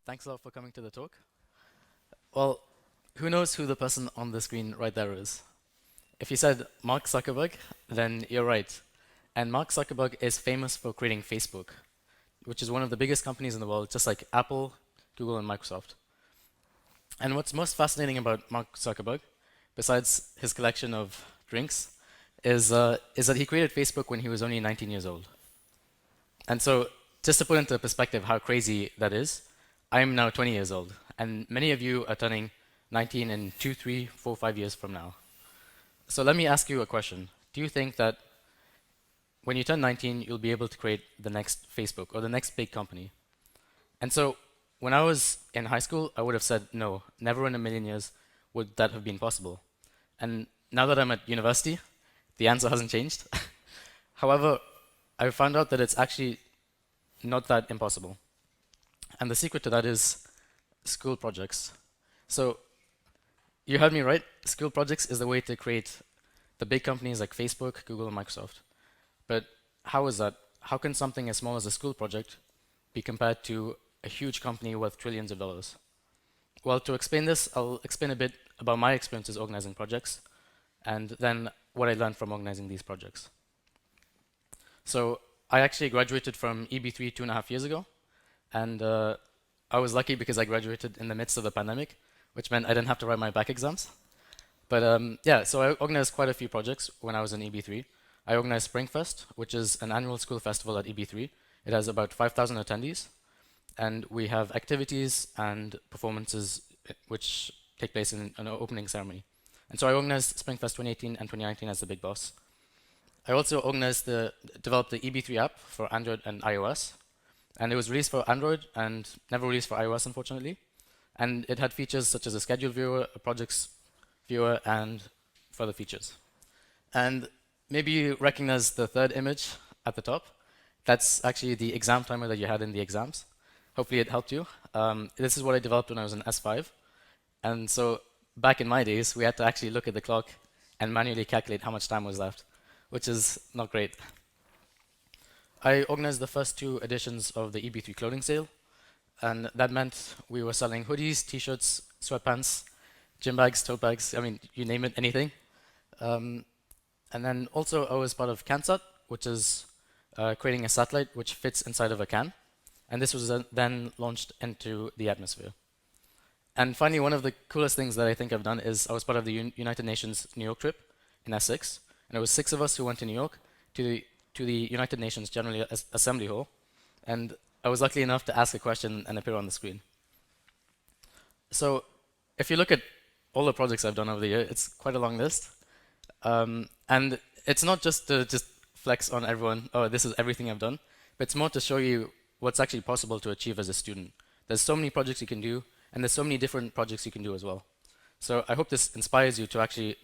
Thanks a lot for coming to the talk. Well, who knows who the person on the screen right there is? If you said Mark Zuckerberg, then you're right. And Mark Zuckerberg is famous for creating Facebook, which is one of the biggest companies in the world, just like Apple, Google, and Microsoft. And what's most fascinating about Mark Zuckerberg, besides his collection of drinks, is that he created Facebook when he was only 19 years old. And so, just to put into perspective how crazy that is, I'm now 20 years old, and many of you are turning 19 in 2, 3, 4, 5 years from now. So let me ask you a question. Do you think that when you turn 19, you'll be able to create the next Facebook or the next big company? And so when I was in high school, I would have said no, never in a million years would that have been possible. And now that I'm at university, the answer hasn't changed. However, I found out that it's actually not that impossible. And the secret to that is school projects. So you heard me right. School projects is the way to create the big companies like Facebook, Google, and Microsoft. But how is that? How can something as small as a school project be compared to a huge company worth trillions of dollars? Well, to explain this, I'll explain a bit about my experiences organizing projects and then what I learned from organizing these projects. So I actually graduated from EB3 2.5 years ago, and I was lucky because I graduated in the midst of the pandemic, which meant I didn't have to write my back exams. But yeah, so I organized quite a few projects when I was in EB3. I organized Springfest, which is an annual school festival at EB3. It has about 5,000 attendees, and we have activities and performances which take place in an opening ceremony. And so I organized Springfest 2018 and 2019 as the big boss. I also developed the EB3 app for Android and iOS, and it was released for Android and never released for iOS, unfortunately. And it had features such as a schedule viewer, a projects viewer, and further features. And maybe you recognize the third image at the top. That's actually the exam timer that you had in the exams. Hopefully it helped you. This is what I developed when I was in S5. And so back in my days, we had to actually look at the clock and manually calculate how much time was left, which is not great. I organized the first 2 editions of the EB3 clothing sale, and that meant we were selling hoodies, t-shirts, sweatpants, gym bags, tote bags, I mean, you name it, anything. And then also I was part of CanSat, which is creating a satellite which fits inside of a can, and this was then launched into the atmosphere. And finally, one of the coolest things that I think I've done is I was part of the United Nations New York trip in Essex, and it was 6 of us who went to New York to the United Nations General Assembly Hall, and I was lucky enough to ask a question and appear on the screen. So if you look at all the projects I've done over the year, it's quite a long list. And it's not just to flex on everyone, oh, this is everything I've done, but it's more to show you what's actually possible to achieve as a student. There's so many projects you can do, and there's so many different projects you can do as well. So I hope this inspires you to actually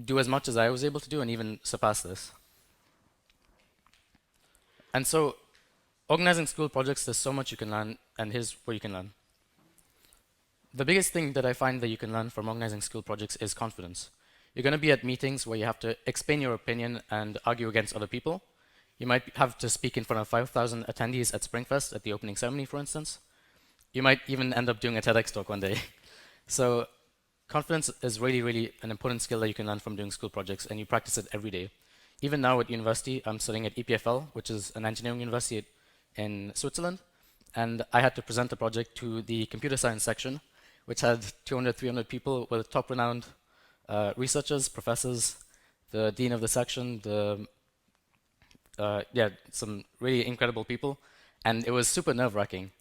do as much as I was able to do and even surpass this. And so organizing school projects, there's so much you can learn, and here's what you can learn. The biggest thing that I find that you can learn from organizing school projects is confidence. You're going to be at meetings where you have to explain your opinion and argue against other people. You might have to speak in front of 5,000 attendees at Springfest at the opening ceremony, for instance. You might even end up doing a TEDx talk one day. So confidence is really, really an important skill that you can learn from doing school projects, and you practice it every day. Even now at university, I'm studying at EPFL, which is an engineering university in Switzerland, and I had to present a project to the computer science section, which had 200, 300 people with top renowned researchers, professors, the dean of the section, some really incredible people, and it was super nerve-wracking.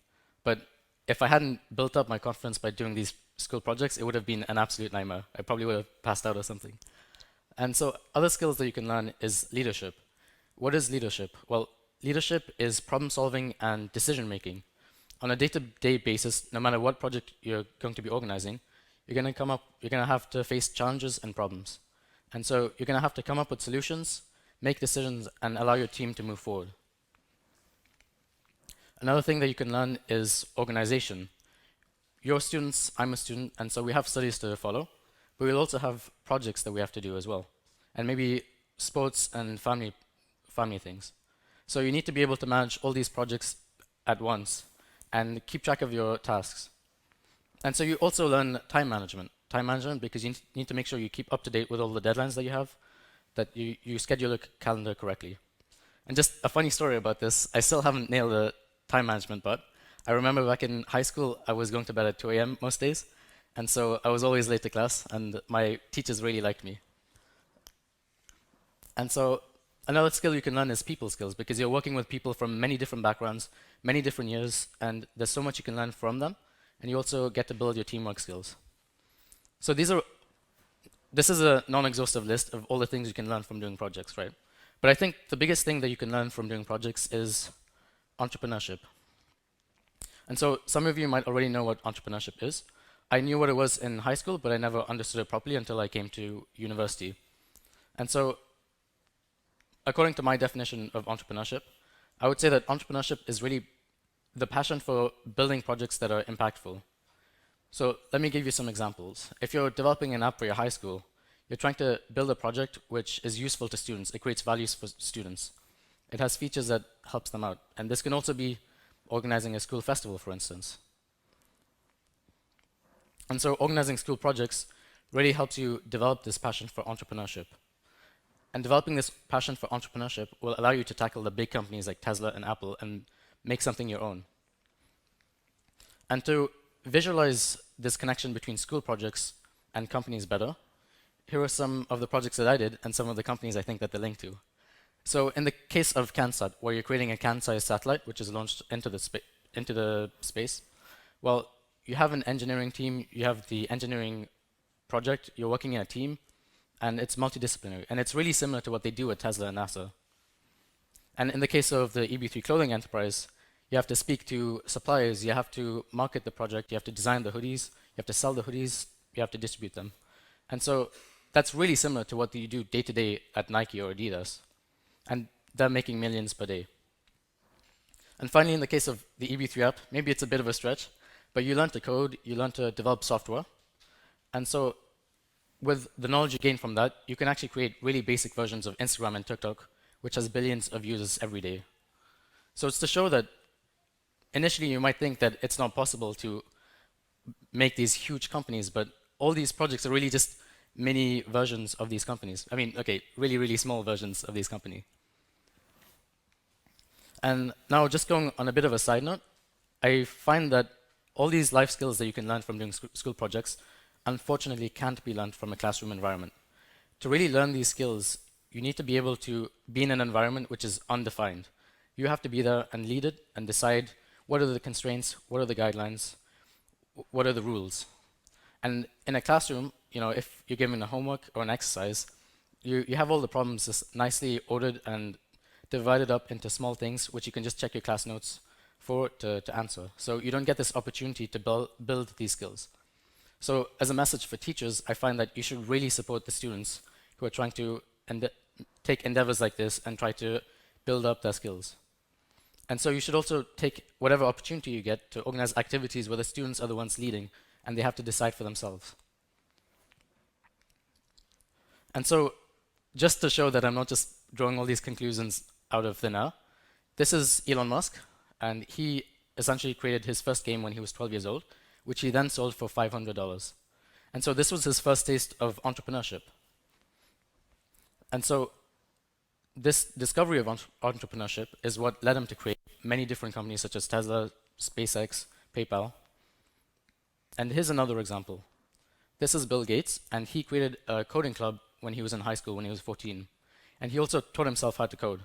But if I hadn't built up my confidence by doing these school projects, it would have been an absolute nightmare. I probably would have passed out or something. And so other skills that you can learn is leadership. What is leadership? Well, leadership is problem solving and decision making. On a day-to-day basis, no matter what project you're going to be organizing, you're going to have to face challenges and problems. And so you're going to have to come up with solutions, make decisions, and allow your team to move forward. Another thing that you can learn is organization. You're students, I'm a student, and so we have studies to follow, but we'll also have projects that we have to do as well, and maybe sports and family things. So you need to be able to manage all these projects at once and keep track of your tasks. And so you also learn time management. Time management because you need to make sure you keep up to date with all the deadlines that you have, that you schedule your calendar correctly. And just a funny story about this, I still haven't nailed the time management part. I remember back in high school, I was going to bed at 2 a.m. most days, and so I was always late to class, and my teachers really liked me. And so another skill you can learn is people skills, because you're working with people from many different backgrounds, many different years, and there's so much you can learn from them, and you also get to build your teamwork skills. So this is a non-exhaustive list of all the things you can learn from doing projects, right? But I think the biggest thing that you can learn from doing projects is entrepreneurship. And so some of you might already know what entrepreneurship is. I knew what it was in high school, but I never understood it properly until I came to university. And so, according to my definition of entrepreneurship, I would say that entrepreneurship is really the passion for building projects that are impactful. So let me give you some examples. If you're developing an app for your high school, you're trying to build a project which is useful to students. It creates values for students. It has features that helps them out. And this can also be organizing a school festival, for instance. And so organizing school projects really helps you develop this passion for entrepreneurship. And developing this passion for entrepreneurship will allow you to tackle the big companies like Tesla and Apple and make something your own. And to visualize this connection between school projects and companies better, here are some of the projects that I did and some of the companies I think that they link to. So in the case of CanSat, where you're creating a can-sized satellite, which is launched into the space, well, you have an engineering team, you have the engineering project, you're working in a team, and it's multidisciplinary. And it's really similar to what they do at Tesla and NASA. And in the case of the EB3 clothing enterprise, you have to speak to suppliers, you have to market the project, you have to design the hoodies, you have to sell the hoodies, you have to distribute them. And so that's really similar to what you do day to day at Nike or Adidas. And they're making millions per day. And finally, in the case of the EB3 app, maybe it's a bit of a stretch, but you learn to code, you learn to develop software. And so with the knowledge you gain from that, you can actually create really basic versions of Instagram and TikTok, which has billions of users every day. So it's to show that initially you might think that it's not possible to make these huge companies, but all these projects are really just mini versions of these companies. I mean, okay, really, really small versions of these companies. And now just going on a bit of a side note, I find that all these life skills that you can learn from doing school projects unfortunately can't be learned from a classroom environment. To really learn these skills, you need to be able to be in an environment which is undefined. You have to be there and lead it and decide what are the constraints, what are the guidelines, what are the rules. And in a classroom, you know, if you're given a homework or an exercise, you have all the problems just nicely ordered and divided up into small things which you can just check your class notes for to answer. So you don't get this opportunity to build these skills. So as a message for teachers, I find that you should really support the students who are trying to take endeavors like this and try to build up their skills. And so you should also take whatever opportunity you get to organize activities where the students are the ones leading and they have to decide for themselves. And so just to show that I'm not just drawing all these conclusions out of thin air, this is Elon Musk, and he essentially created his first game when he was 12 years old, which he then sold for $500. And so this was his first taste of entrepreneurship. And so this discovery of entrepreneurship is what led him to create many different companies such as Tesla, SpaceX, PayPal. And here's another example. This is Bill Gates, and he created a coding club when he was in high school, when he was 14. And he also taught himself how to code.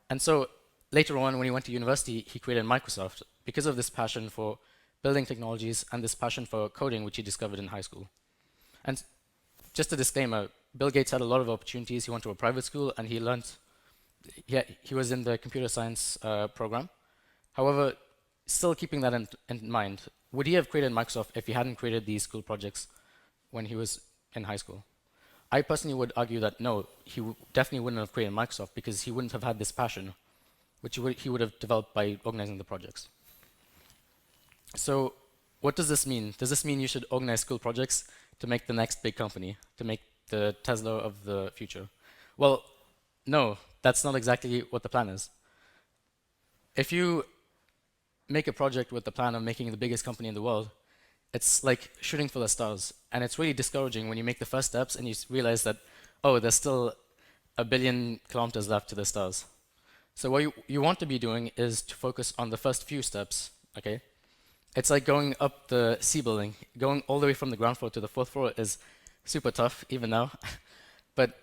And so later on, when he went to university, he created Microsoft because of this passion for building technologies and this passion for coding, which he discovered in high school. And just a disclaimer, Bill Gates had a lot of opportunities. He went to a private school and he learned, he was in the computer science program. However, still keeping that in mind, would he have created Microsoft if he hadn't created these school projects when he was in high school? I personally would argue that no, he definitely wouldn't have created Microsoft because he wouldn't have had this passion, which he would have developed by organizing the projects. So what does this mean? Does this mean you should organize school projects to make the next big company, to make the Tesla of the future? Well, no, that's not exactly what the plan is. If you make a project with the plan of making the biggest company in the world, it's like shooting for the stars. And it's really discouraging when you make the first steps and you realize that, oh, there's still a billion kilometers left to the stars. So what you want to be doing is to focus on the first few steps, okay? It's like going up the C building. Going all the way from the ground floor to the fourth floor is super tough, even now. But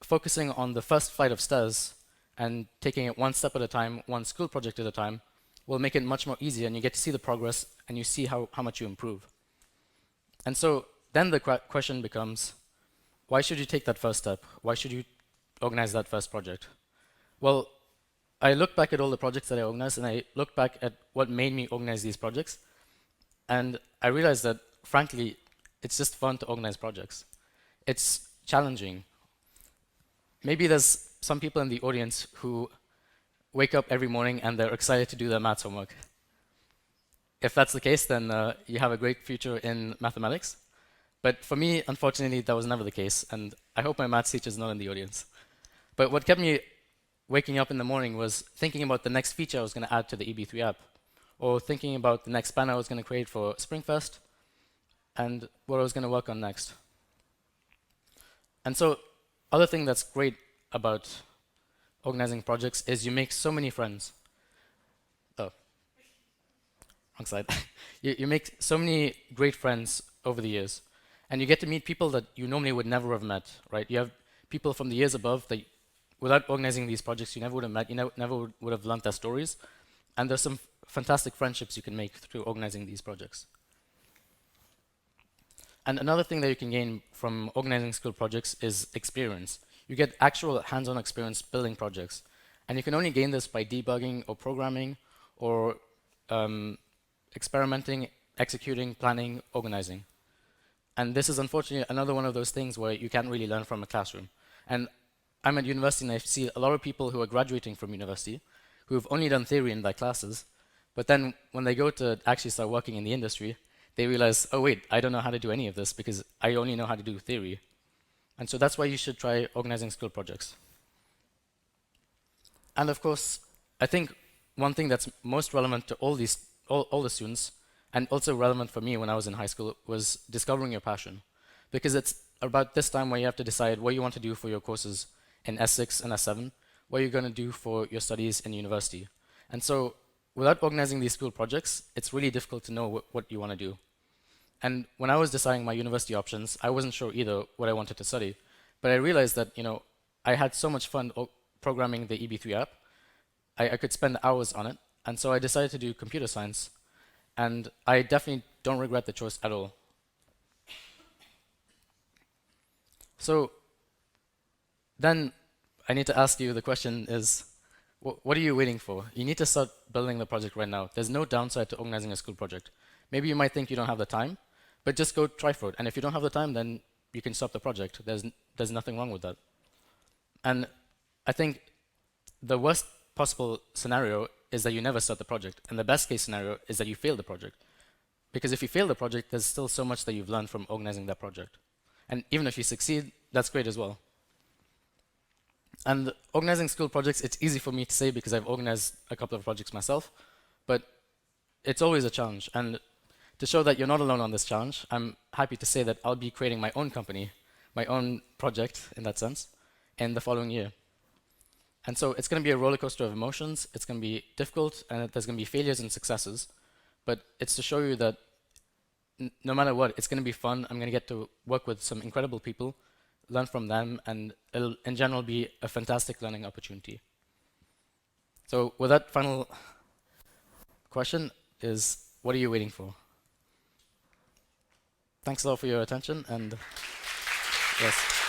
focusing on the first flight of stairs and taking it one step at a time, one school project at a time, will make it much more easier, and you get to see the progress and you see how much you improve. And so then the question becomes, why should you take that first step? Why should you organize that first project? Well, I look back at all the projects that I organized, and I look back at what made me organize these projects, and I realized that, frankly, it's just fun to organize projects. It's challenging. Maybe there's some people in the audience who wake up every morning and they're excited to do their maths homework. If that's the case, then you have a great future in mathematics. But for me, unfortunately, that was never the case, and I hope my maths teacher is not in the audience. But what kept me waking up in the morning was thinking about the next feature I was going to add to the EB3 app, or thinking about the next banner I was going to create for Springfest, and what I was going to work on next. And so, other thing that's great about organizing projects is you make so many friends. Oh, wrong slide. You make so many great friends over the years, and you get to meet people that you normally would never have met, right? You have people from the years above that, without organizing these projects, you never would have met, you never would have learned their stories, and there's some fantastic friendships you can make through organizing these projects. And another thing that you can gain from organizing school projects is experience. You get actual hands-on experience building projects. And you can only gain this by debugging or programming or experimenting, executing, planning, organizing. And this is unfortunately another one of those things where you can't really learn from a classroom. And I'm at university and I see a lot of people who are graduating from university who've only done theory in their classes, but then when they go to actually start working in the industry, they realize, oh wait, I don't know how to do any of this because I only know how to do theory. And so that's why you should try organizing school projects. And of course, I think one thing that's most relevant to all the students, and also relevant for me when I was in high school, was discovering your passion. Because it's about this time where you have to decide what you want to do for your courses in S6 and S7, what you're going to do for your studies in university. And so without organizing these school projects, it's really difficult to know what you want to do. And when I was deciding my university options, I wasn't sure either what I wanted to study. But I realized that, I had so much fun programming the EB3 app. I could spend hours on it. And so I decided to do computer science. And I definitely don't regret the choice at all. So then I need to ask you, the question is, what are you waiting for? You need to start building the project right now. There's no downside to organizing a school project. Maybe you might think you don't have the time, but just go try for it. And if you don't have the time, then you can stop the project. There's nothing wrong with that. And I think the worst possible scenario is that you never start the project. And the best case scenario is that you fail the project. Because if you fail the project, there's still so much that you've learned from organizing that project. And even if you succeed, that's great as well. And organizing school projects, it's easy for me to say because I've organized a couple of projects myself, but it's always a challenge. And to show that you're not alone on this challenge, I'm happy to say that I'll be creating my own company, my own project in that sense, in the following year. And so it's going to be a roller coaster of emotions. It's going to be difficult, and there's going to be failures and successes. But it's to show you that no matter what, it's going to be fun. I'm going to get to work with some incredible people, learn from them, and it'll in general be a fantastic learning opportunity. So with that final question is, what are you waiting for? Thanks a lot for your attention, and yes.